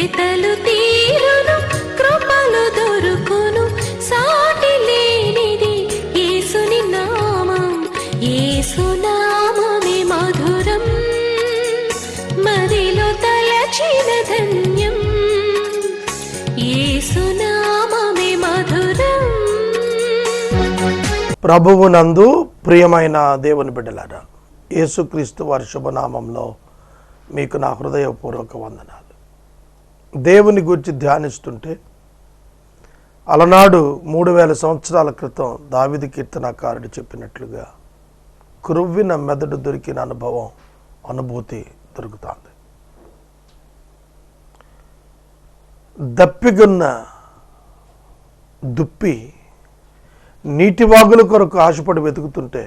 వెతలు తీరును, కృపలు దొరుకును, సాటి లేనిది యేసుని నామం. యేసునామమే మధురం, మదిలో తలచిన ధన్యం. యేసునామమే మధురం. ప్రభువునందు ప్రియమైన దేవుని బిడ్డలారా, యేసుక్రీస్తు వారి శుభనామంలో మీకు నా హృదయపూర్వక వందనాలు. దేవుని గురించి ధ్యానిస్తుంటే అలనాడు 3000 సంవత్సరాల క్రితం దావీదు కీర్తనకారుడు చెప్పినట్లుగా క్రొవ్విన మెదడు దొరికిన అనుభూతి దొరుకుతుంది. దప్పిగున్న దుప్పి నీటివాగుల కొరకు ఆశపడి వెతుకుతుంటే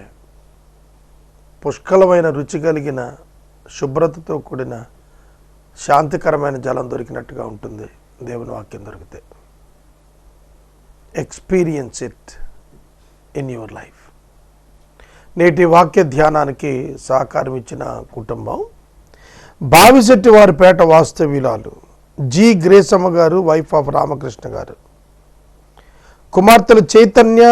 పుష్కలమైన రుచి కలిగిన శుభ్రతతో కూడిన శాంతికరమైన జలం దొరికినట్టుగా ఉంటుంది దేవుని వాక్యం దొరికితే. Experience it in your life. నేటి వాక్య ధ్యానానికి సహకారం ఇచ్చిన కుటుంబం బావిశెట్టి వారిపేట వాస్తవ్యురాలు జి గ్రేసమ్మ గారు, వైఫ్ ఆఫ్ రామకృష్ణ గారు, కుమార్తెలు చైతన్య,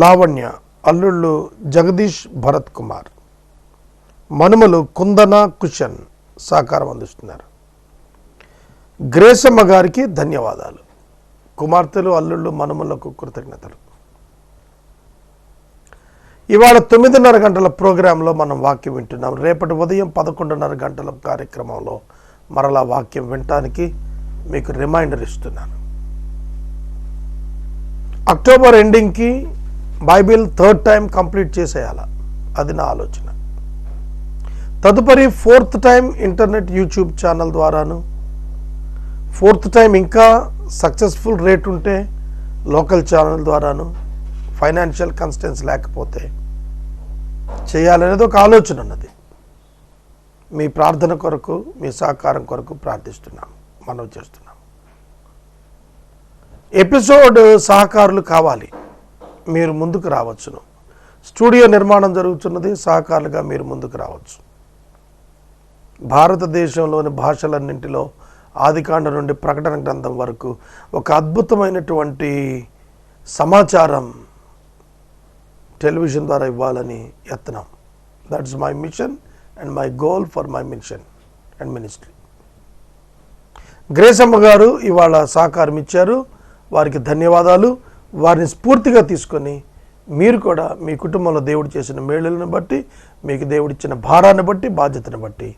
లావణ్య, అల్లుళ్ళు జగదీష్, భరత్ కుమార్, మనుమలు కుందన, కుషన్ సహకారం అందిస్తున్నారు. గ్రేసమ్మ గారికి ధన్యవాదాలు. కుమార్తెలు, అల్లుళ్ళు, మనుమలకు కృతజ్ఞతలు. ఇవాళ 9:30 గంటల ప్రోగ్రాంలో మనం వాక్యం వింటున్నాం. రేపటి ఉదయం 11:30 గంటల కార్యక్రమంలో మరలా వాక్యం వినటానికి మీకు రిమైండర్ ఇస్తున్నాను. అక్టోబర్ ఎండింగ్కి బైబిల్ 3rd టైం కంప్లీట్ చేసేయాల, అది నా ఆలోచన. తదుపరి 4th time internet YouTube channel ద్వారాను, 4th టైం ఇంకా సక్సెస్ఫుల్ రేట్ ఉంటే లోకల్ ఛానల్ ద్వారాను, ఫైనాన్షియల్ కన్స్టెన్స్ లేకపోతే చేయాలనేది ఒక ఆలోచన ఉన్నది. మీ ప్రార్థన కొరకు, మీ సహకారం కొరకు ప్రార్థిస్తున్నాం, మనవి చేస్తున్నాం. ఎపిసోడ్ సహకారులు కావాలి, మీరు ముందుకు రావచ్చును. స్టూడియో నిర్మాణం జరుగుతున్నది, సహకారులుగా మీరు ముందుకు రావచ్చు. భారతదేశంలోని భాషలన్నింటిలో ఆదికాండం నుండి ప్రకటన గ్రంథం వరకు ఒక అద్భుతమైనటువంటి సమాచారం టెలివిజన్ ద్వారా ఇవ్వాలని యత్నం. That's my mission and my goal for my mission and ministry. Gracamma గారు ఇవాళ సహకారం ఇచ్చారు, వారికి ధన్యవాదాలు. వారిని స్ఫూర్తిగా తీసుకొని మీరు కూడా మీ కుటుంబంలో దేవుడు చేసిన మేలులను బట్టి, మీకు దేవుడిచ్చిన భారాన్ని బట్టి, బాధ్యతను బట్టి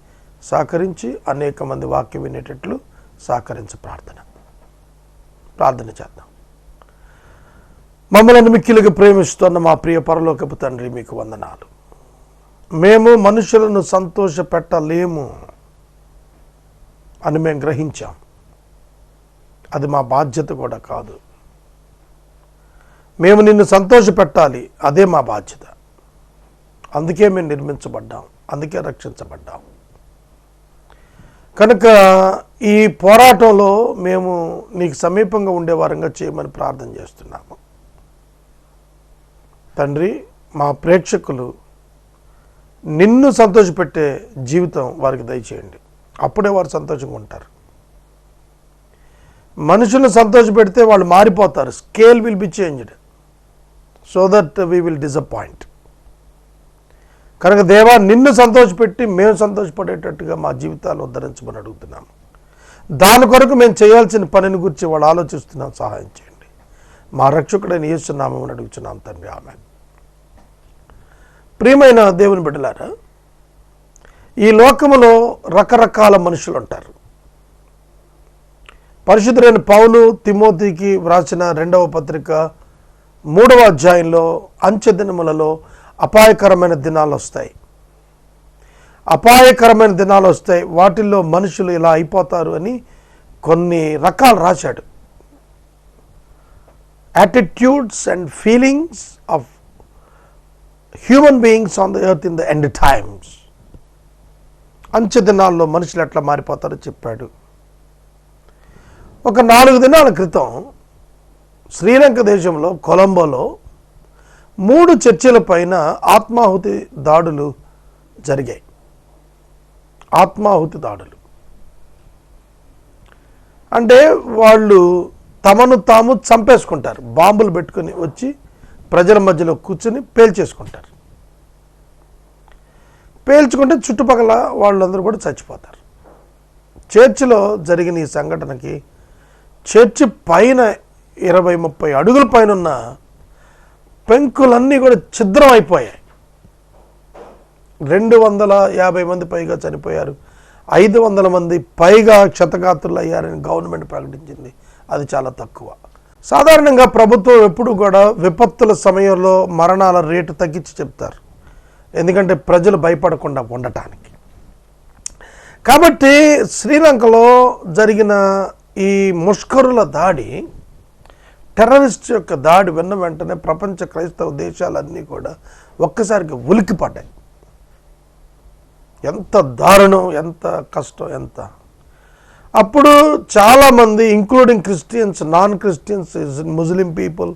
సహకరించి అనేక మంది వాక్యం వినేటట్లు సహకరించే ప్రార్థన చేద్దాం. మమ్మల్ని మిక్కిలిగా ప్రేమిస్తున్న మా ప్రియ పరలోకపు తండ్రి, మీకు వందనాలు. మేము మనుషులను సంతోషపెట్టలేము అని మేము గ్రహించాం. అది మా బాధ్యత కూడా కాదు. మేము నిన్ను సంతోషపెట్టాలి, అదే మా బాధ్యత. అందుకే మేము నిర్మించబడ్డాం, అందుకే రక్షించబడ్డాం. కనుక ఈ పోరాటంలో మేము నీకు సమీపంగా ఉండే వారంగా చేయమని ప్రార్థన చేస్తున్నాము. తండ్రి, మా ప్రేక్షకులు నిన్ను సంతోషపెట్టే జీవితం వారికి దయచేయండి, అప్పుడే వారు సంతోషంగా ఉంటారు. మనుషులను సంతోషపెడితే వాళ్ళు మారిపోతారు. Scale will be changed so that we will disappoint. కనుక దేవా, నిన్ను సంతోషపెట్టి మేము సంతోషపడేటట్టుగా మా జీవితాలు ఉద్ధరించమని అడుగుతున్నాము. దాని కొరకు మేము చేయాల్సిన పనిని గురించి వాళ్ళు ఆలోచిస్తున్నాం, సహాయం చేయండి. మా రక్షకుడైన యేసు నామమున అడుగుతున్నాం తండ్రి, ఆమేన్. ప్రియమైన దేవుని బిడ్డలారా, ఈ లోకములో రకరకాల మనుషులు ఉంటారు. పరిశుద్ధుడైన పౌలు తిమోతికి వ్రాసిన 2వ పత్రిక 3వ అధ్యాయంలో అంచె దినములలో అపాయకరమైన దినాలు వస్తాయి, అపాయకరమైన దినాలు వస్తాయి, వాటిల్లో మనుషులు ఇలా అయిపోతారు అని కొన్ని రకాలు రాశాడు. Attitudes and feelings of human beings on the earth in the end times. అంచె దినాల్లో మనుషులు ఎట్లా మారిపోతారో చెప్పాడు. ఒక 4 దినాల క్రితం శ్రీలంక దేశంలో కొలంబోలో 3 చర్చిల పైన ఆత్మాహుతి దాడులు జరిగాయి. ఆత్మాహుతి దాడులు అంటే వాళ్ళు తమను తాము చంపేసుకుంటారు, బాంబులు పెట్టుకుని వచ్చి ప్రజల మధ్యలో కూర్చొని పేల్చేసుకుంటారు. పేల్చుకుంటే చుట్టుపక్కల వాళ్ళందరూ కూడా చచ్చిపోతారు. చర్చిలో జరిగిన ఈ సంఘటనకి చర్చి పైన 20-30 అడుగుల పైన ఉన్న పెంకులన్నీ కూడా ఛిద్రం అయిపోయాయి. 250 మంది పైగా చనిపోయారు, 500 మంది పైగా క్షతగాత్రులు అయ్యారని గవర్నమెంట్ ప్రకటించింది. అది చాలా తక్కువ. సాధారణంగా ప్రభుత్వం ఎప్పుడు కూడా విపత్తుల సమయంలో మరణాల రేటు తగ్గించి చెప్తారు, ఎందుకంటే ప్రజలు భయపడకుండా ఉండటానికి. కాబట్టి శ్రీలంకలో జరిగిన ఈ ముష్కరుల దాడి, టెర్రరిస్ట్ యొక్క దాడి విన్న వెంటనే ప్రపంచ క్రైస్తవ దేశాలన్నీ కూడా ఒక్కసారిగా ఉలిక్కిపడ్డాయి. ఎంత దారుణం, ఎంత కష్టం, ఎంత. అప్పుడు చాలామంది including Christians, non Christians, Muslim people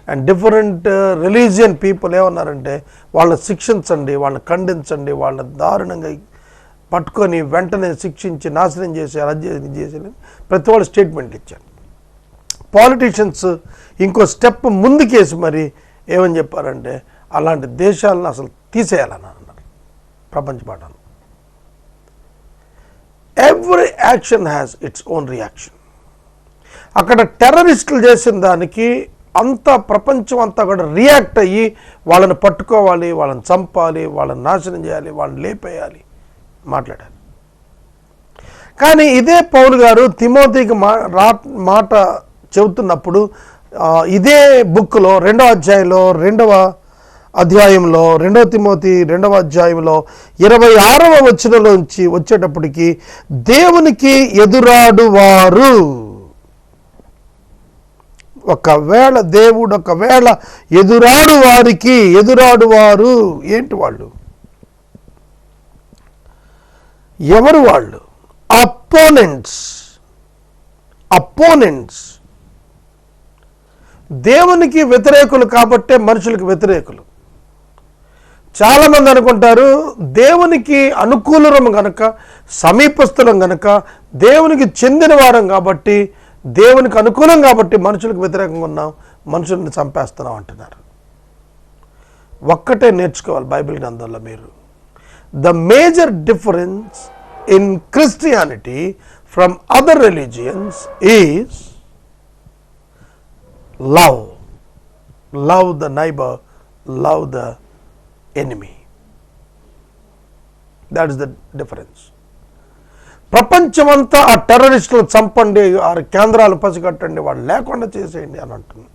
and different religion people ఏమన్నారంటే వాళ్ళని శిక్షించండి, వాళ్ళని ఖండించండి, వాళ్ళని దారుణంగా పట్టుకొని వెంటనే శిక్షించి నాశనం చేసి అలా చేసి ప్రతి వాళ్ళు స్టేట్మెంట్లు ఇచ్చారు. పాలిటీషియన్స్ ఇంకో స్టెప్ ముందుకేసి మరి ఏమని చెప్పారంటే అలాంటి దేశాలను అసలు తీసేయాలని అన్నారు ప్రపంచ పటంలో. Every action has its own reaction. అక్కడ టెర్రరిస్టులు చేసిన దానికి అంతా ప్రపంచం అంతా కూడా రియాక్ట్ అయ్యి వాళ్ళని పట్టుకోవాలి, వాళ్ళని చంపాలి, వాళ్ళని నాశనం చేయాలి, వాళ్ళని లేపేయాలి మాట్లాడారు. కానీ ఇదే పౌలు గారు తిమోతికి మాట చెబుతున్నప్పుడు ఇదే బుక్లో 2వ అధ్యాయంలో 2వ తిమోతి 2వ అధ్యాయంలో 26వ వచనంలోంచి వచ్చేటప్పటికి దేవునికి ఎదురాడువారు, ఒకవేళ దేవుడు ఎదురాడువారు ఏంటి వాళ్ళు? ఎవరు వాళ్ళు? అపోనెంట్స్. దేవునికి వ్యతిరేకులు కాబట్టే మనుషులకు వ్యతిరేకులు. చాలామంది అనుకుంటారు దేవునికి అనుకూలం గనక, సమీపస్థులం గనక, దేవునికి చెందిన వారం కాబట్టి, దేవునికి అనుకూలం కాబట్టి మనుషులకు వ్యతిరేకంగా ఉన్నాం, మనుషుల్ని చంపేస్తున్నాం అంటున్నారు. ఒక్కటే నేర్చుకోవాలి బైబిల్ గ్రంథంలో మీరు. The major difference in Christianity from other religions is love the neighbor, love the enemy. That is the difference. ప్రపంచమంతా ఆ టెర్రరిస్టులు చంపండి, ఆ కేంద్రాలు పసిగట్టండి, వాళ్ళు లేకుండా చేసేయండి అని అంటుంది.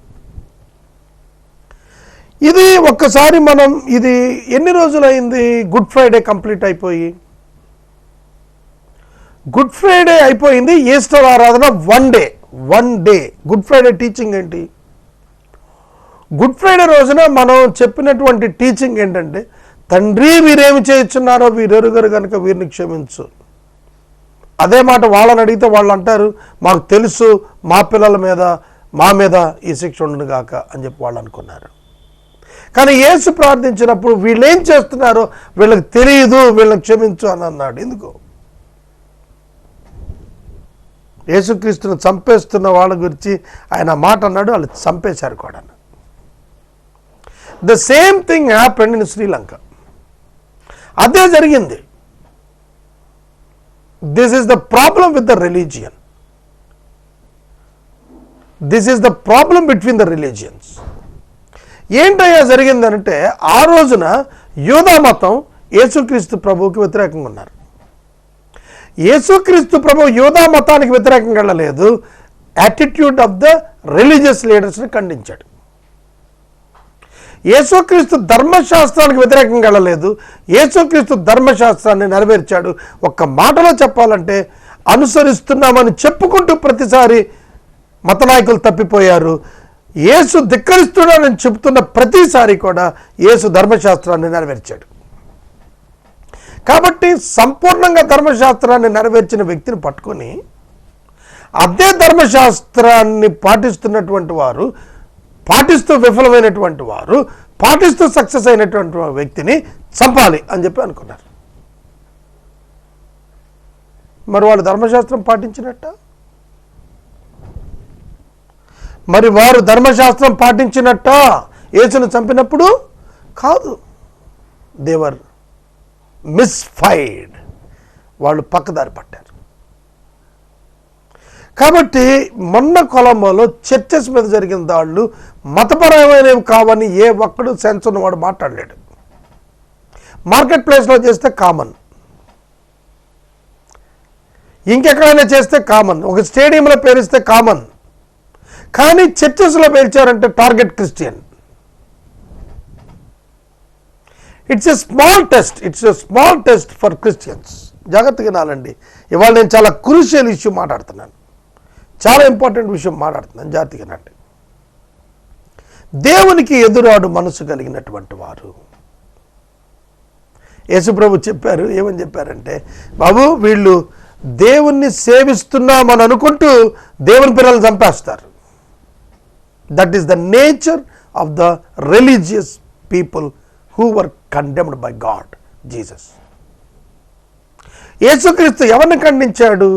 ఇది ఒక్కసారి మనం ఇది ఎన్ని రోజులైంది గుడ్ ఫ్రైడే కంప్లీట్ అయిపోయి? గుడ్ ఫ్రైడే అయిపోయింది, ఈస్టర్ ఆరాధన one day. Good Friday teaching ఏంటి? గుడ్ ఫ్రైడే రోజున మనం చెప్పినటువంటి టీచింగ్ ఏంటంటే, తండ్రి వీరేమి చేయించున్నారో వీరెరుగరు కనుక వీరిని క్షమించు. అదే మాట వాళ్ళని అడిగితే వాళ్ళు అంటారు మాకు తెలుసు, మా పిల్లల మీద మా మీద ఈ శిక్ష ఉండును గాక అని చెప్పి వాళ్ళు అనుకున్నారు. కానీ యేసు ప్రార్థించినప్పుడు వీళ్ళు ఏం చేస్తున్నారో వీళ్ళకి తెలియదు, వీళ్ళని క్షమించు అని అన్నాడు. ఎందుకు? యేసుక్రీస్తుని చంపేస్తున్న వాళ్ళ గురించి ఆయన మాట అన్నాడు, వాళ్ళు చంపేశారు కూడా. The same thing happened in Sri Lanka. అదే జరిగింది. This is the problem with the religion. This is the problem between the religions. ఏంటయ్యా జరిగిందంటే, ఆ రోజున యూదా మతం యేసుక్రీస్తు ప్రభువుకి వ్యతిరేకంగా ఉన్నారు. యేసుక్రీస్తు ప్రభు యూదా మతానికి వ్యతిరేకంగా వెళ్ళలేదు, యాటిట్యూడ్ ఆఫ్ ద రిలీజియస్ లీడర్స్ని ఖండించాడు. యేసుక్రీస్తు ధర్మశాస్త్రానికి వ్యతిరేకంగా వెళ్ళలేదు, యేసుక్రీస్తు ధర్మశాస్త్రాన్ని నెరవేర్చాడు. ఒక్క మాటలో చెప్పాలంటే అనుసరిస్తున్నామని చెప్పుకుంటూ ప్రతిసారి మత నాయకులు తప్పిపోయారు. యేసు ధిక్కరిస్తున్నాడని చెబుతున్న ప్రతిసారి కూడా యేసు ధర్మశాస్త్రాన్ని నెరవేర్చాడు. కాబట్టి సంపూర్ణంగా ధర్మశాస్త్రాన్ని నెరవేర్చిన వ్యక్తిని పట్టుకొని అదే ధర్మశాస్త్రాన్ని పాటిస్తున్నటువంటి వారు, పాటిస్తూ విఫలమైనటువంటి వారు, పాటిస్తూ సక్సెస్ అయినటువంటి వ్యక్తిని చంపాలి అని చెప్పి అనుకున్నారు. మరి వాళ్ళు ధర్మశాస్త్రం పాటించినట్ట? మరి వారు ధర్మశాస్త్రం పాటించినట్ట యేసును చంపినప్పుడు? కాదు. దేవర్ మిస్ఫైర్డ్, వాళ్ళు పక్కదారి పట్టారు. కాబట్టి మొన్న కొలంబోలో చర్చెస్ మీద జరిగిన దాడులు మతపరమైనవి కావని ఏ ఒక్కడు సెన్స్ ఉన్నవాడు మాట్లాడలేడు. మార్కెట్ ప్లేస్లో చేస్తే కామన్, ఇంకెక్కడైనా చేస్తే కామన్, ఒక స్టేడియంలో పేరిస్తే కామన్, కానీ చర్చెస్లో పేల్చారంటే target Christian. It's a small test for Christians. జాగ్రత్తగా నాలండి. ఇవాళ నేను చాలా క్రూషియల్ ఇష్యూ మాట్లాడుతున్నాను, చాలా ఇంపార్టెంట్ విషయం మాట్లాడుతున్నాను. జాగ్రత్తగా నండి. దేవునికి ఎదురాడు మనసు కలిగినటువంటి వారు, యేసుప్రభు చెప్పారు. ఏమని చెప్పారంటే, బాబు వీళ్ళు దేవుణ్ణి సేవిస్తున్నామని అనుకుంటూ దేవుని పిల్లలు చంపేస్తారు. That is the nature of the religious people who were condemned by God, Jesus. యేసుక్రీస్తు ఎవరిని ఖండించాడు?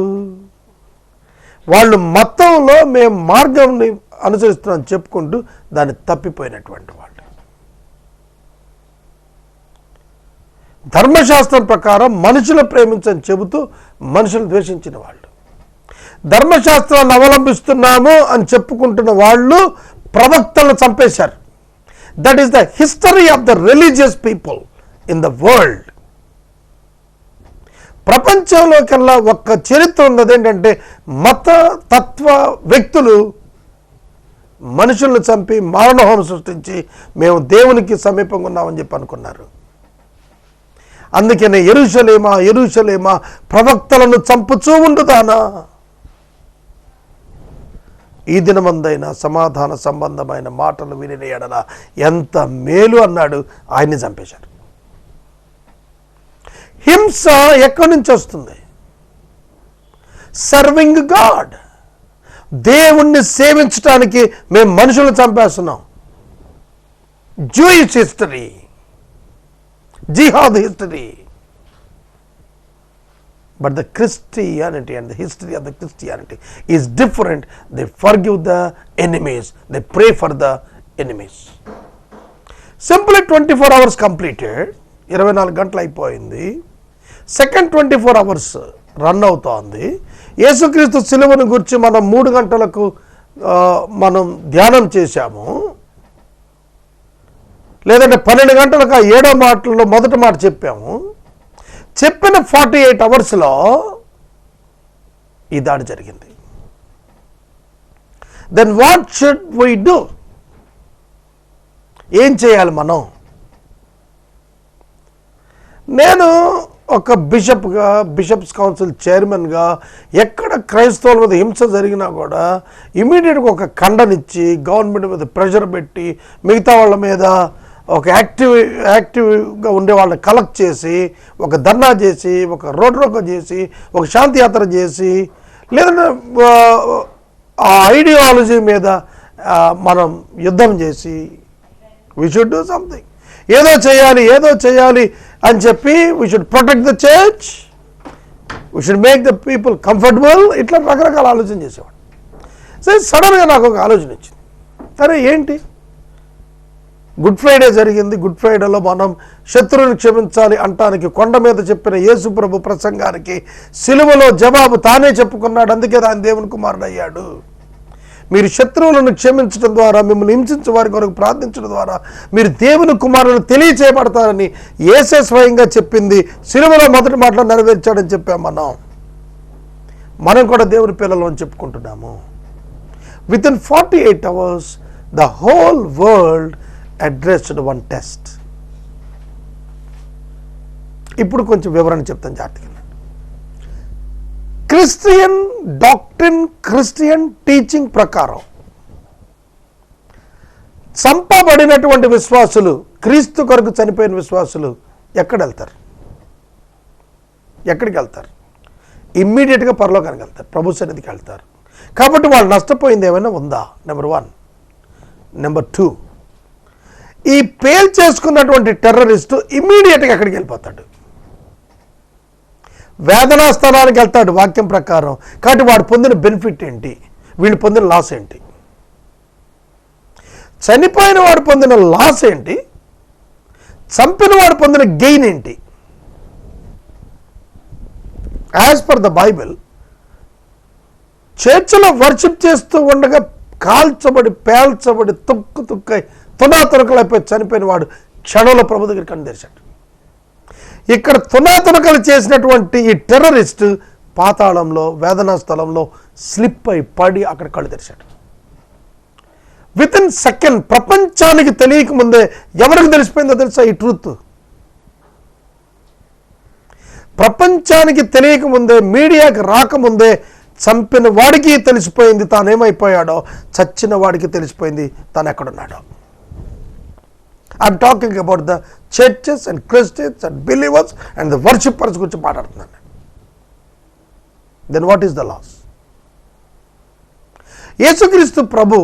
వాళ్ళు మతంలో మేము మార్గంని అనుసరిస్తున్నాం చెప్పుకుంటూ దాన్ని తప్పిపోయినటువంటి వాళ్ళు. ధర్మశాస్త్రం ప్రకారం మనుషులు ప్రేమించని చెబుతూ మనుషులు ద్వేషించిన వాళ్ళు, ధర్మశాస్త్రాన్ని అవలంబిస్తున్నాము అని చెప్పుకుంటున్న వాళ్ళు ప్రవక్తలను చంపేశారు. That is the history of the religious people in the world. ప్రపంచంలో కల్లా ఒక్క చరిత్ర ఉన్నది ఏంటంటే, మత తత్వ వ్యక్తులు మనుషులను చంపి మారణహోమం సృష్టించి మేము దేవునికి సమీపంగా ఉన్నామని చెప్పి అనుకున్నారు. అందుకనే యెరూషలేమా ప్రవక్తలను చంపుచూ ఉండుతానా, ఈ దినమందైనా సమాధాన సంబంధమైన మాటలు విని ఎడల ఎంత మేలు అన్నాడు. ఆయన్ని చంపేశారు. హింస ఎక్కడి నుంచి వస్తుంది? సర్వింగ్ గాడ్, దేవుణ్ణి సేవించడానికి మేము మనుషులను చంపేస్తున్నాం. Jewish history, jihad history. But the Christianity and the history of the Christianity is different. They forgive the enemies. They pray for the enemies. Simply 24 hours completed. 24 గంటలు అయిపోయింది. సెకండ్ 24 hours రన్ అవుతోంది. యేసుక్రీస్తు సిలువను గురించి మనం 3 గంటలకు మనం ధ్యానం చేశాము. లేదంటే 12 గంటలకు 7వ మాటలో మొదటి మాట చెప్పాము. చెప్పిన 48 అవర్స్లో ఈ దాడి జరిగింది. Then what should we do? ఏం చేయాలి మనం? నేను ఒక బిషప్గా, బిషప్స్ కౌన్సిల్ చైర్మన్గా ఎక్కడ క్రైస్తవుల మీద హింస జరిగినా కూడా ఇమీడియట్గా ఒక ఖండనిచ్చి గవర్నమెంట్ మీద ప్రెషర్ పెట్టి మిగతా వాళ్ళ మీద ఒక యాక్టివ్గా ఉండే వాళ్ళని కలెక్ట్ చేసి ఒక ధర్నా చేసి ఒక రోడ్ రోకో చేసి ఒక శాంతి యాత్ర చేసి లేదంటే ఆ ఐడియాలజీ మీద మనం యుద్ధం చేసి వీ షుడ్ డూ సంథింగ్. ఏదో చేయాలి అని చెప్పి we should protect the church, we should make the people comfortable. ఇట్లా రకరకాల ఆలోచన చేసేవాడు. సరే సడన్గా నాకు ఒక ఆలోచన వచ్చింది. సరే ఏంటి, గుడ్ ఫ్రైడే జరిగింది. గుడ్ ఫ్రైడేలో మనం శత్రువుని క్షమించాలి అంటానికి కొండ మీద చెప్పిన యేసు ప్రభు ప్రసంగానికి సిలువలో జవాబు తానే చెప్పుకున్నాడు. అందుకే ఆయన దేవుని కుమారుడు అయ్యాడు. మీరు శత్రువులను క్షమించడం ద్వారా, మిమ్మల్ని హింసించే వారి కొరకు ప్రార్థించడం ద్వారా మీరు దేవుని కుమారులు తెలియచేయబడతారని యేసే స్వయంగా చెప్పింది. సిలువలో మొదటి మాటలో నెరవేర్చాడని చెప్పాం. మనం కూడా దేవుని పిల్లలు అని చెప్పుకుంటున్నాము. Within 48 hours the whole world addressed one test. ఇప్పుడు కొంచెం వివరణ చెప్తాను జాగ్రత్తగా. క్రిస్టియన్ డాక్ట్రిన్, క్రిస్టియన్ టీచింగ్ ప్రకారం చంపబడినటువంటి విశ్వాసులు, క్రీస్తు కొరకు చనిపోయిన విశ్వాసులు ఎక్కడికి వెళ్తారు? ఇమ్మీడియట్గా పరలోకానికి వెళ్తారు, ప్రభు సన్నిధికి వెళ్తారు. కాబట్టి వాళ్ళు నష్టపోయింది ఏమైనా ఉందా? నెంబర్ 1. నెంబర్ 2, ఈ పేల్ చేసుకున్నటువంటి టెర్రరిస్టు ఇమ్మీడియట్గా ఎక్కడికి వెళ్ళిపోతాడు? వేదనా స్థానానికి వెళ్తాడు వాక్యం ప్రకారం. కాబట్టి వాడు పొందిన బెనిఫిట్ ఏంటి, వీళ్ళు పొందిన లాస్ ఏంటి? చనిపోయిన వాడు పొందిన లాస్ ఏంటి, చంపిన వాడు పొందిన గెయిన్ ఏంటి? యాజ్ పర్ ద బైబిల్, చర్చిలో వర్షిప్ చేస్తూ ఉండగా కాల్చబడి పేల్చబడి తుక్కై తునాతునకలైపోయి చనిపోయిన వాడు క్షణంలో ప్రభు దగ్గర కన్ను తెరిచాడు. ఇక్కడ తునాతునకలు చేసినటువంటి ఈ టెర్రరిస్ట్ పాతాళంలో వేదనా స్థలంలో స్లిప్ అయి పడి అక్కడ కళ్ళు తెరిచాడు. విత్ ఇన్ సెకండ్, ప్రపంచానికి తెలియక ముందే ఎవరికి తెలిసిపోయిందో తెలుసా ఈ ట్రూత్? ప్రపంచానికి తెలియక ముందే, మీడియాకి రాకముందే చంపిన వాడికి తెలిసిపోయింది తానేమైపోయాడో, చచ్చిన వాడికి తెలిసిపోయింది తాను ఎక్కడున్నాడో. I'm talking about the churches and Christians and believers and the worshippers గురించి మాట్లాడుతున్నాను. Then what is the loss? యేసుక్రీస్తు ప్రభు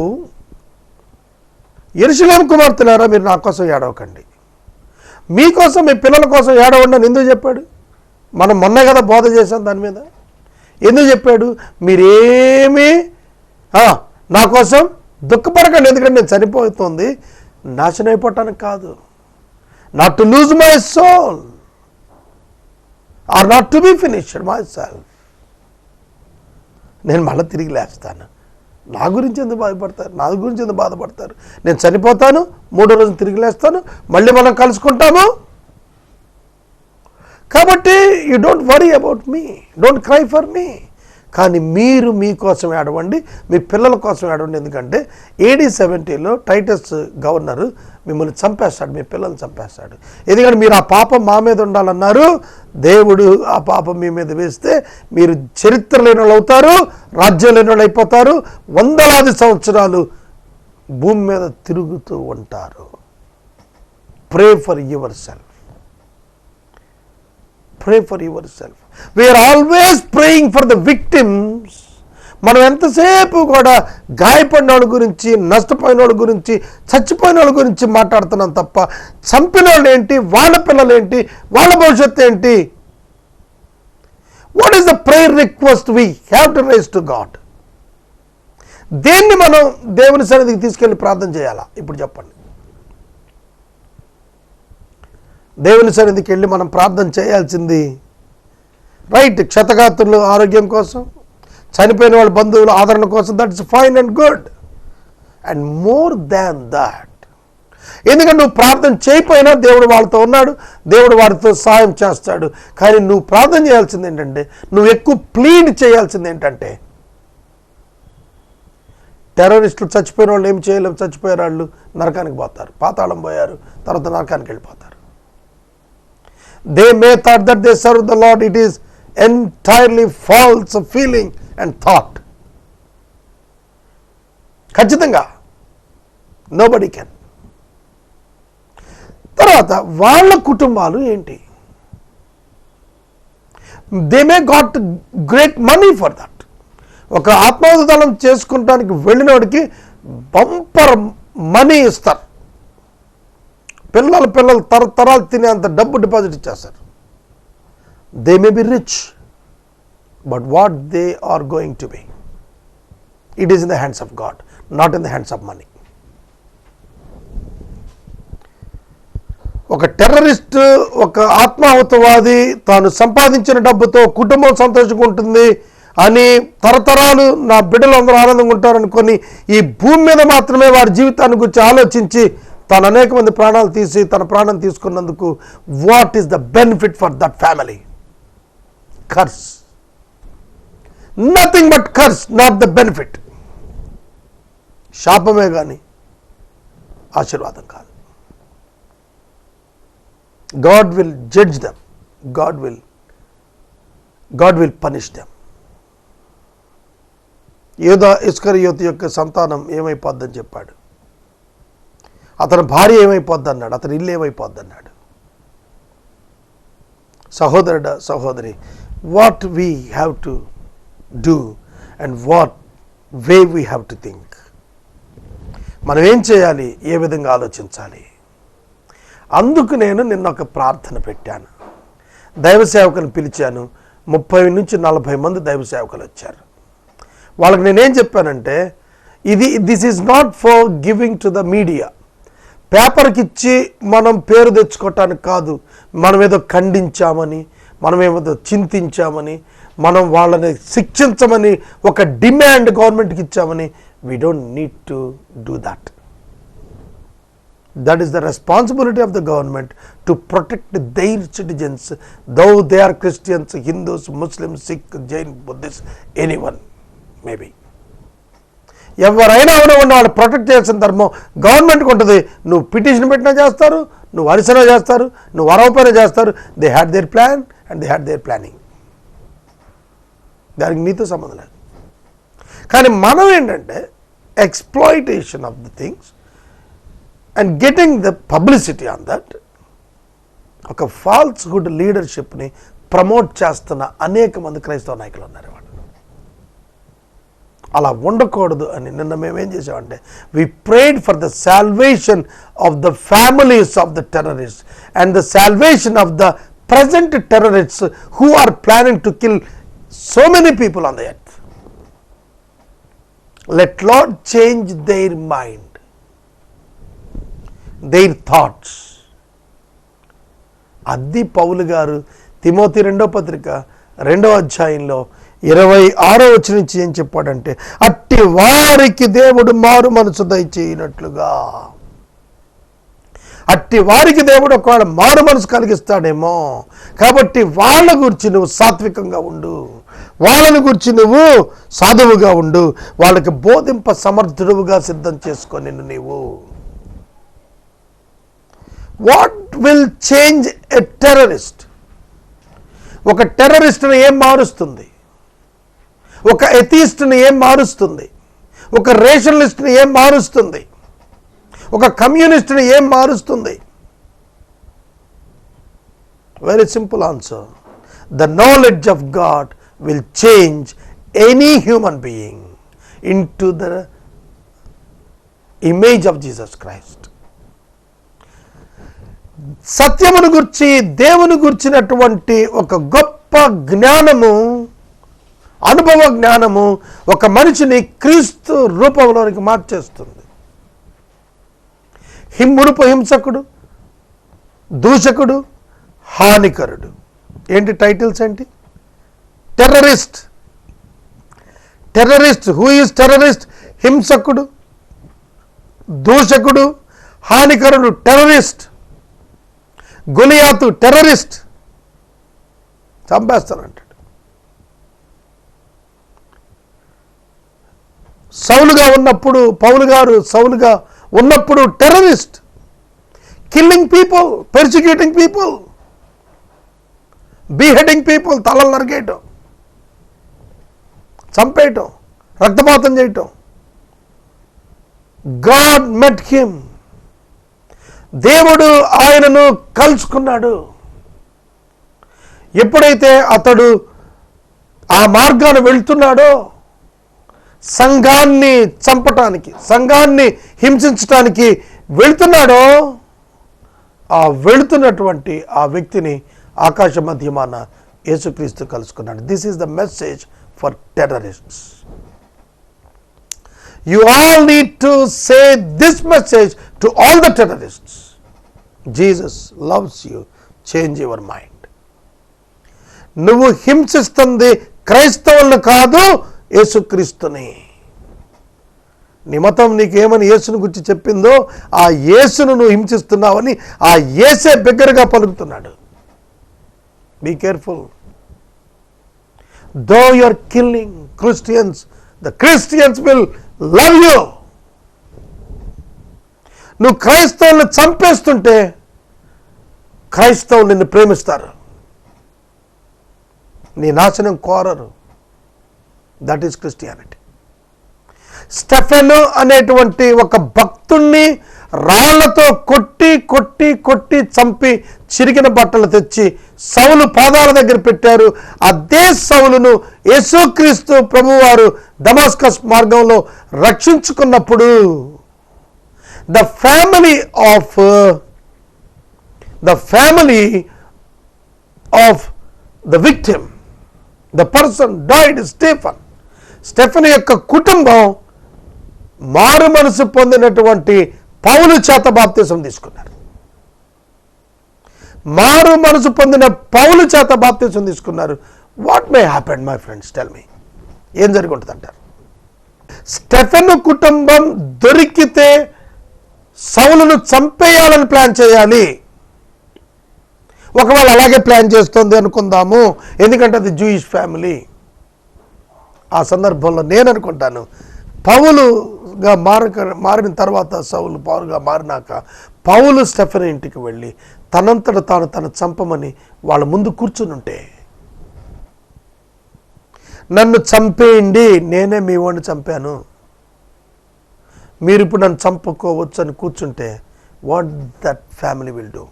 యెరూషలేము కుమార్తెలారా, మీరు నా కోసం ఏడవకండి, మీకోసం మీ పిల్లల కోసం ఏడవండి అని ఎందుకు చెప్పాడు? మనం మొన్నే కదా బోధ చేశాం దాని మీద. ఎందుకు చెప్పాడు? మీరేమీ నా కోసం దుఃఖపడకండి, ఎందుకంటే నేను చనిపోతుంది నాశనం అయిపోవటానికి కాదు. Not to lose my soul or not to be finished my self. నేను మళ్ళీ తిరిగి లేస్తాను. నా గురించి ఎందుకు బాధపడతారు? నా గురించి ఎందుకు బాధపడతారు? నేను చనిపోతాను, 3వ రోజు తిరిగి లేస్తాను, మళ్ళీ మనం కలుసుకుంటాము. కాబట్టి you don't worry about me, don't cry for me. కానీ మీరు మీకోసం ఏడవండి, మీ పిల్లల కోసం ఏడవండి. ఎందుకంటే AD 70లో టైటస్ గవర్నరు మిమ్మల్ని చంపేస్తాడు, మీ పిల్లల్ని చంపేస్తాడు. ఎందుకంటే మీరు ఆ పాపం మా మీద ఉండాలన్నారు, దేవుడు ఆ పాపం మీ మీద వేస్తే మీరు చరిత్ర లేని వాళ్ళు అవుతారు, రాజ్యం లేని వాళ్ళు అయిపోతారు, వందలాది సంవత్సరాలు భూమి మీద తిరుగుతూ ఉంటారు. Pray for your self. Pray for yourself. We are always praying for the victims. మనం ఎంతసేపు కూడా గాయపడిన వాళ్ళ గురించి, నష్టపోయిన వాళ్ళ గురించి, చచ్చిపోయిన వాళ్ళ గురించి మాట్లాడుతున్నాం తప్ప చంపిన వాళ్ళు ఏంటి, వాళ్ళ పిల్లలు ఏంటి, వాళ్ళ భవిష్యత్తు ఏంటి? What is the prayer request we have to raise to God? దేన్ని మనం దేవుని సన్నిధికి తీసుకెళ్ళి ప్రార్థన చేయాలా? ఇప్పుడు చెప్పండి. దేవుని సన్నిధికి వెళ్ళి మనం ప్రార్థన చేయాల్సింది రైట్, క్షతగాత్రులు ఆరోగ్యం కోసం, చనిపోయిన వాళ్ళ బంధువుల ఆదరణ కోసం. That's fine and good. And more than that, ఎందుకంటే నువ్వు ప్రార్థన చేయకపోయినా దేవుడు వాళ్ళతో ఉన్నాడు, దేవుడు వారితో సహాయం చేస్తాడు. కానీ నువ్వు ప్రార్థన చేయాల్సింది ఏంటంటే, నువ్వు ఎక్కువ ప్లీడ్ చేయాల్సింది ఏంటంటే, టెర్రరిస్టులు చచ్చిపోయిన వాళ్ళు ఏం చేయలేము, చచ్చిపోయారు, వాళ్ళు నరకానికి పోతారు, పాతాళం పోయారు, తర్వాత నరకానికి వెళ్ళిపోతారు. They may thought that they serve the Lord. It is entirely false feeling and thought. ఖచ్చితంగా nobody can. తర్వాత వాళ్ళ కుటుంబాలు ఏంటి? They may got great money for that. ఒక ఆత్మోద్ధానం చేసుకుంటానికి వెళ్ళినోడికి బంపర్ మనీ ఇస్తారు. పిల్లలు తరతరాలు తినేంత డబ్బు డిపాజిట్ ఇచ్చేస్తారు. They may be rich, but what they are going to be, it is in the hands of God, not in the hands of money. ఒక terrorist, ఒక ఆత్మాహుతవాది తాను సంపాదించిన డబ్బుతో కుటుంబం సంతోషంగా ఉంటుంది అని, తరతరాలు నా బిడ్డలు అందరూ ఆనందంగా ఉంటారనుకొని ఈ భూమి మీద మాత్రమే వారి జీవితాన్ని గురించి ఆలోచించి తాను అనేక మంది ప్రాణాలు తీసి తన ప్రాణం తీసుకున్నందుకు what is the benefit for that family? Curse. Nothing but curse, not the benefit. శాపమే కానీ ఆశీర్వాదం కాదు. God will judge them, God will punish them. యూదా ఇస్కరియోతు యొక్క సంతానం ఏమైపోద్దని చెప్పాడు, అతని భార్య ఏమైపోద్ది అన్నాడు, అతని ఇల్లు ఏమైపోద్ది అన్నాడు. సహోదరుడా, సహోదరి, what we have to do and what way we have to think. మనం ఏం చేయాలి, ఏ విధంగా ఆలోచించాలి? అందుకు నేను నిన్న ఒక ప్రార్థన పెట్టాను, దైవ సేవకులను పిలిచాను. 30 నుంచి 40 మంది దైవ సేవకులు వచ్చారు. వాళ్ళకి నేనేం చెప్పానంటే, this is not for giving to the media. పేపర్కి ఇచ్చి మనం పేరు తెచ్చుకోవటానికి కాదు, మనం ఏదో ఖండించామని, మనం ఏదో చింతించామని, మనం వాళ్ళని శిక్షించమని ఒక డిమాండ్ గవర్నమెంట్కి ఇచ్చామని. We don't need to do that. That is the responsibility of the government to protect their citizens, though they are Christians, Hindus, Muslims, Sikh, Jain, Buddhists, anyone maybe. ఎవరైనా అవనివ్వండి, వాళ్ళు ప్రొటెక్ట్ చేయాల్సిన ధర్మం గవర్నమెంట్కి ఉంటుంది. నువ్వు పిటిషన్ పెట్టినా చేస్తారు, నువ్వు అరిసినా చేస్తారు, నువ్వు అరవపైన చేస్తారు. They had their plan and they had their planning. దానికి నీతో సంబంధం లేదు. కానీ మనం ఏంటంటే exploitation of the things and getting the publicity on that, ఒక ఫాల్స్హుడ్ లీడర్షిప్ని ప్రమోట్ చేస్తున్న అనేక మంది క్రైస్తవ నాయకులు ఉన్నారు. వాళ్ళు అలా ఉండకూడదు అని నిన్న మేమేం చేసామంటే we prayed for the salvation of the families of the terrorists and the salvation of the present terrorists who are planning to kill so many people on the earth. Let Lord change their mind, their thoughts. అది పౌలు గారు Timothy 2వ పత్రిక 2వ అధ్యాయంలో 26వ వచనం నుంచి ఏం చెప్పాడంటే, అట్టి వారికి దేవుడు మారు మనసు దయచేయనట్లుగా. అట్టి వారికి దేవుడు ఒకవేళ మారు మనసు కలిగిస్తాడేమో, కాబట్టి వాళ్ళ గురించి నువ్వు సాత్వికంగా ఉండు, వాళ్ళని గురించి నువ్వు సాధువుగా ఉండు, వాళ్ళకి బోధింప సమర్థుడుగా సిద్ధం చేసుకొని నీవు. What will change a terrorist? ఒక టెర్రరిస్ట్ని ఏం మారుస్తుంది? ఒక ఎథియిస్ట్ని ఏం మారుస్తుంది? ఒక రేషనలిస్ట్ని ఏం మారుస్తుంది? ఒక కమ్యూనిస్ట్ని ఏం మారుస్తుంది? Very simple answer. The knowledge of God will change any human being in to the image of Jesus Christ. సత్యమును గురించి, దేవుని గురించినటువంటి ఒక గొప్ప జ్ఞానము, అనుభవ జ్ఞానము ఒక మనిషిని క్రీస్తు రూపంలోనికి మార్చేస్తుంది. మునుపు హింసకుడు, దూషకుడు, హానికరుడు. ఏంటి టైటిల్స్ ఏంటి? Terrorist. Terrorist. Who is terrorist? హింసకుడు, దూషకుడు, హానికరుడు టెర్రరిస్ట్. గొలియాతు టెర్రరిస్ట్, చంపేస్తానంటాడు. సౌలుగా ఉన్నప్పుడు, పౌలు గారు సౌలుగా ఉన్నప్పుడు terrorist, killing people, persecuting people, beheading people, తలలు నరికేయటం, చంపేయటం, రక్తపాతం చేయటం. God met him. దేవుడు ఆయనను కలుసుకున్నాడు. ఎప్పుడైతే అతడు ఆ మార్గాన వెళ్తున్నాడో, సంఘాన్ని చంపటానికి, సంఘాన్ని హింసించటానికి వెళ్తున్నాడో, ఆ వెళుతున్నటువంటి ఆ వ్యక్తిని ఆకాశ మధ్యమాన యేసుక్రీస్తు కలుసుకున్నాడు. This is the message for terrorists. You all need to say this message to all the terrorists. Jesus loves you. Change your mind. నువ్వు హింసిస్తుంది క్రైస్తవులను కాదు, యేసుక్రీస్తుని. నీ మతం నీకేమని యేసుని గురించి చెప్పిందో ఆ యేసును నువ్వు హింసిస్తున్నావని ఆ యేసే బిగ్గరగా పలుకుతున్నాడు. Be careful. Though you are killing Christians, the Christians will love you. నువ్వు క్రైస్తవులను చంపేస్తుంటే క్రైస్తవులు నిన్ను ప్రేమిస్తారు, నీ నాశనం కోరరు. That is Christianity. స్టెఫెను అనేటువంటి ఒక భక్తుణ్ణి రాళ్లతో కొట్టి కొట్టి కొట్టి చంపి చిరిగిన బట్టలు తెచ్చి సౌలు పాదాల దగ్గర పెట్టారు. అదే సౌలును యేసుక్రీస్తు ప్రభువారు దమాస్కస్ మార్గంలో రక్షించుకున్నప్పుడు the family of the victim, the person died, Stephen యొక్క కుటుంబం మారు మనసు పొందినటువంటి పౌలు చేత బాప్తిసం తీసుకున్నారు. మారు మనసు పొందిన పౌలు చేత బాప్తిసం తీసుకున్నారు. What may happen my friends, tell me, ఏం జరిగి ఉంటుంది అంటారు? స్టెఫెను కుటుంబం దొరికితే సౌలును చంపేయాలని ప్లాన్ చేయాలి. ఒకవేళ అలాగే ప్లాన్ చేస్తుంది అనుకుందాము, ఎందుకంటే అది జూయిష్ ఫ్యామిలీ. ఆ సందర్భంలో నేను అనుకుంటాను, పౌలుగా మారిన తర్వాత, సౌలు పౌలుగా మారినాక పౌలు స్టెఫెను ఇంటికి వెళ్ళి తనంతట తను చంపమని వాళ్ళ ముందు కూర్చుని ఉంటే, నన్ను చంపేయండి, నేనే మీ వాడిని చంపాను, మీరు ఇప్పుడు నన్ను చంపుకోవచ్చు అని కూర్చుంటే, what that family will do?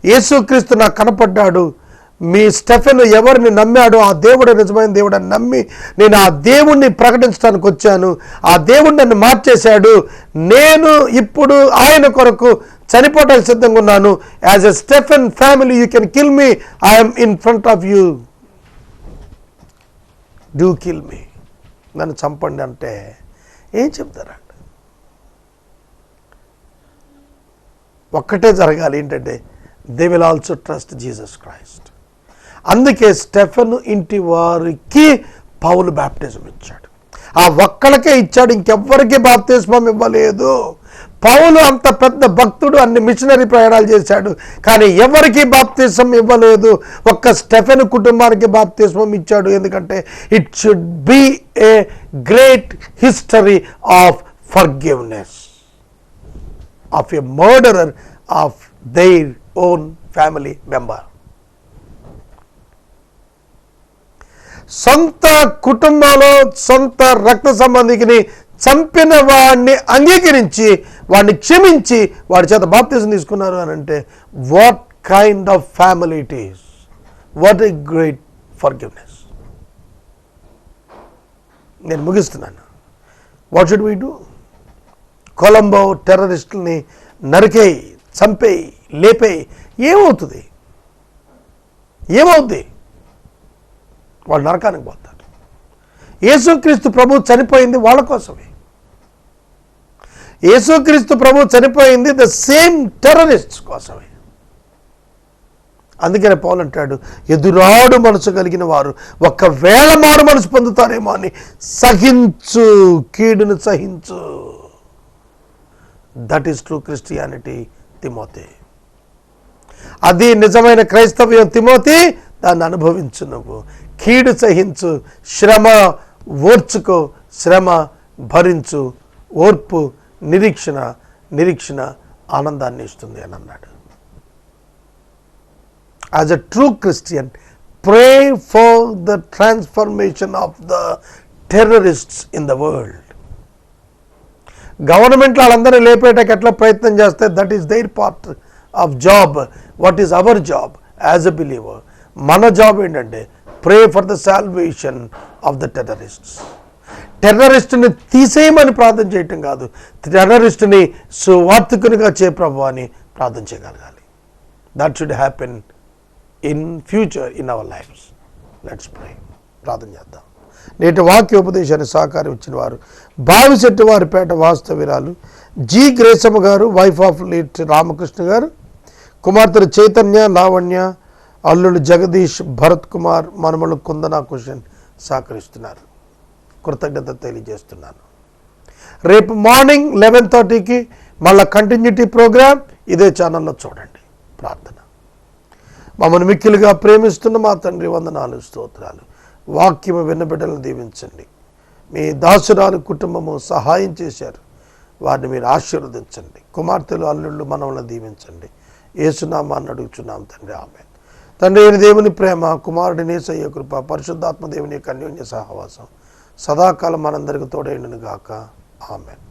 యేసుక్రీస్తు నాకు కనపడ్డాడు, మీ స్టెఫెను ఎవరిని నమ్మాడో ఆ దేవుడు నిజమైన దేవుడు అని నమ్మి నేను ఆ దేవుణ్ణి ప్రకటించడానికి వచ్చాను, ఆ దేవుడు నన్ను మార్చేశాడు, నేను ఇప్పుడు ఆయన కొరకు చనిపోవడానికి సిద్ధంగా ఉన్నాను. As a Stephen family you can kill me, I'm in front of you, do kill me, నన్ను చంపండి అంటే ఏం చెప్తారండి? ఒక్కటే జరగాలి, ఏంటంటే they will also trust Jesus Christ. అందుకే స్టెఫెను ఇంటి వారికి పౌలు బాప్టిజం ఇచ్చాడు. ఆ ఒక్కడికే ఇచ్చాడు, ఇంకెవ్వరికి బాప్తిస్మం ఇవ్వలేదు. పౌలు అంత పెద్ద భక్తుడు, అన్ని మిషనరీ ప్రయాణాలు చేశాడు, కానీ ఎవరికి బాప్తిస్మం ఇవ్వలేదు. ఒక్క స్టెఫెను కుటుంబానికి బాప్తిస్మం ఇచ్చాడు. ఎందుకంటే it should be a great history of forgiveness of a murderer of their own family member. సొంత కుటుంబంలో సొంత రక్త సంబంధికిని చంపిన వాడిని అంగీకరించి వాడిని క్షమించి వాడి చేత బాప్తిజం తీసుకున్నారు అని అంటే, what kind of family it is, what a great forgiveness. నేను ముగిస్తున్నాను. What should we do? Colombo టెర్రరిస్టుల్ని నరికేయి, చంపేయి, లేపేయి, ఏమవుతుంది? వాళ్ళు నరకానికి పోతారు. యేసుక్రీస్తు ప్రభు చనిపోయింది వాళ్ళ కోసమే. యేసుక్రీస్తు ప్రభు చనిపోయింది ద సేమ్ టెర్రరిస్ట్స్ కోసమే. అందుకనే పౌలు అంటాడు, ఎదురాడు మనసు కలిగిన వారు ఒకవేళ మారు మనసు పొందుతారేమో అని సహించు, కీడును సహించు. That is true Christianity Timothy. అది నిజమైన క్రైస్తవ్యం తిమోతి. దాన్ని అనుభవించు, నువ్వు కీడు సహించు, శ్రమ ఓర్చుకో, శ్రమ భరించు, ఓర్పు నిరీక్షణ ఆనందాన్ని ఇస్తుంది అని అన్నాడు. As a true Christian, pray for the transformation of the terrorists in the world. గవర్నమెంట్లో వాళ్ళందరూ లేపేటకి ఎట్లా ప్రయత్నం చేస్తే, that is their part of job. What is our job as a believer? మన జాబ్ ఏంటంటే, pray for the salvation of the terrorists. టెర్రరిస్ట్ని తీసేయమని ప్రార్థన చేయటం కాదు, టెర్రరిస్ట్ని సువార్థికునిగా చే ప్రభు అని ప్రార్థన చేయగలగాలి. That should happen in future in our lives. Let's pray. ప్రార్థన చేద్దాం. నేటి వాక్యోపదేశాన్ని సహకారం ఇచ్చిన వారు బావిశెట్టి వారిపేట వాస్తవ్యురాలు జి గ్రేసమ్మ గారు, వైఫ్ ఆఫ్ లేట్ రామకృష్ణ గారు, కుమార్తెలు చైతన్య, లావణ్య, అల్లుడు జగదీష్, భరత్ కుమార్, మనమలు కుందన కుషన్ సహకరిస్తున్నారు. కృతజ్ఞత తెలియజేస్తున్నాను. రేపు మార్నింగ్ 11:30కి మళ్ళా కంటిన్యూటీ ప్రోగ్రామ్ ఇదే ఛానల్లో చూడండి. ప్రార్థన. మమ్మల్ని మిక్కిలుగా ప్రేమిస్తున్న మా తండ్రి, వందనాలు, స్తోత్రాలు. వాక్యము విన్నబిడ్డలను దీవించండి. మీ దాసురాలు కుటుంబము సహాయం చేశారు, వారిని మీరు ఆశీర్వదించండి. కుమార్తెలు, అల్లుళ్ళు, మనవలను దీవించండి. యేసునామాన్ని అడుగుచున్నాం తండ్రి, ఆమేన్. తండ్రి అయిన దేవుని ప్రేమ, కుమారుడి యేసయ్య కృప, పరిశుద్ధాత్మ దేవుని యొక్క అన్యోన్య సహవాసం సదాకాలం మనందరికి తోడైండును గాక. ఆమేన్.